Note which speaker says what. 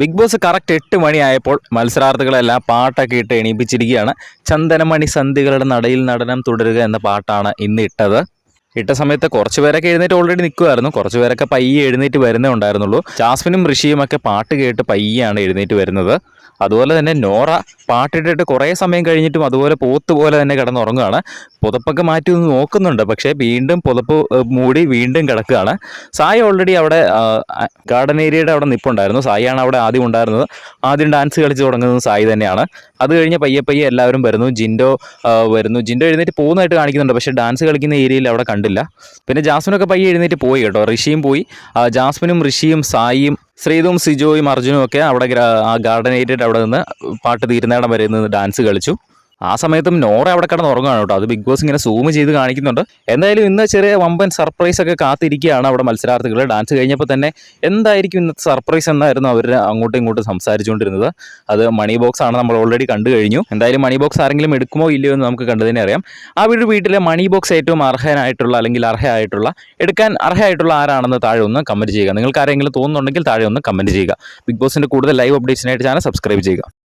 Speaker 1: Big boss correct 8 മണിയായപ്പോൾ മത്സരാർത്ഥികളെല്ലാം പാട്ടൊക്കെ ഇട്ട് എണീപ്പിച്ചിരിക്കുകയാണ്. ചന്ദനമണി സന്ധികളുടെ നടയിൽ നടനം തുടരുക എന്ന പാട്ടാണ് ഇന്ന് ഇട്ടത്. ഇട്ട സമയത്ത് കുറച്ച് പേരൊക്കെ എഴുന്നേറ്റ് ഓൾറെഡി നിൽക്കുമായിരുന്നു. കുറച്ച് പേരൊക്കെ പയ്യെ എഴുന്നേറ്റ് വരുന്നേ ഉണ്ടായിരുന്നുള്ളൂ. ജാസ്മിനും ഋഷിയും ഒക്കെ പാട്ട് കേട്ട് പയ്യാണ് എഴുന്നേറ്റ് വരുന്നത്. അതുപോലെ തന്നെ നോറ പാട്ടിട്ടിട്ട് കുറേ സമയം കഴിഞ്ഞിട്ടും അതുപോലെ പോത്ത് പോലെ തന്നെ കിടന്നുറങ്ങുകയാണ്. പുതപ്പൊക്കെ മാറ്റി ഒന്ന് നോക്കുന്നുണ്ട്, പക്ഷേ വീണ്ടും പുതപ്പ് മൂടി വീണ്ടും കിടക്കുകയാണ്. സായി ഓൾറെഡി അവിടെ ഗാർഡൻ ഏരിയയുടെ അവിടെ നിൽപ്പുണ്ടായിരുന്നു. സായിയാണ് അവിടെ ആദ്യം ഉണ്ടായിരുന്നത്. ആദ്യം ഡാൻസ് കളിച്ച് തുടങ്ങുന്നത് സായി തന്നെയാണ്. അത് കഴിഞ്ഞ് പയ്യെ പയ്യെ എല്ലാവരും വരുന്നു. ജിൻഡോ വരുന്നു. ജിൻഡോ എഴുന്നേറ്റ് പോകുന്നതായിട്ട് കാണിക്കുന്നുണ്ട്, പക്ഷേ ഡാൻസ് കളിക്കുന്ന ഏരിയയിൽ അവിടെ കണ്ടില്ല. പിന്നെ ജാസ്മിനൊക്കെ പയ്യെ എഴുന്നേറ്റ് പോയി കേട്ടോ. ഋഷിയും പോയി. ജാസ്മിനും ഋഷിയും സായിയും ശ്രീതും സിജോയും അർജുനും ഒക്കെ അവിടെ ഗാർഡൻ ഏരിയയുടെ അവിടെ നിന്ന് പാട്ട് തീരുന്നയിടം വരെ നിന്ന് ഡാൻസ് കളിച്ചു. ആ സമയത്തും നോറ അവിടെ കിടന്ന് ഉറങ്ങുകയാണ് കേട്ടോ. അത് ബിഗ് ബോസ് ഇങ്ങനെ സൂം ചെയ്ത് കാണിക്കുന്നുണ്ട്. എന്തായാലും ഇന്ന് ചെറിയ വമ്പൻ സർപ്രൈസ് ഒക്കെ കാത്തിരിക്കുകയാണ് അവിടെ മത്സരാർത്ഥികൾ. ഡാൻസ് കഴിഞ്ഞപ്പോൾ തന്നെ എന്തായിരിക്കും ഇന്നത്തെ സർപ്രൈസ് എന്നായിരുന്നു അവർ അങ്ങോട്ടും ഇങ്ങോട്ടും സംസാരിച്ചുകൊണ്ടിരുന്നത്. അത് മണി ബോക്സ് ആണ്, നമ്മൾ ഓൾറെഡി കണ്ടു കഴിഞ്ഞു. എന്തായാലും മണി ബോക്സ് ആരെങ്കിലും എടുക്കുമോ ഇല്ലയോ എന്ന് നമുക്ക് കണ്ടു തന്നെ അറിയാം. ആ വീട്ടിലെ മണി ബോക്സ് ഏറ്റവും എടുക്കാൻ അർഹയായിട്ടുള്ള ആരാണെന്ന് താഴെ ഒന്ന് കമൻറ്റ് ചെയ്യുക. നിങ്ങൾക്ക് ആരെങ്കിലും തോന്നുന്നുണ്ടെങ്കിൽ താഴെ ഒന്ന് കമൻറ്റ് ചെയ്യുക. ബിഗ് ബോസിൻ്റെ കൂടുതൽ ലൈവ് അപ്ഡേറ്റ്സിനായിട്ട് ചാനൽ സബ്സ്ക്രൈബ് ചെയ്യുക.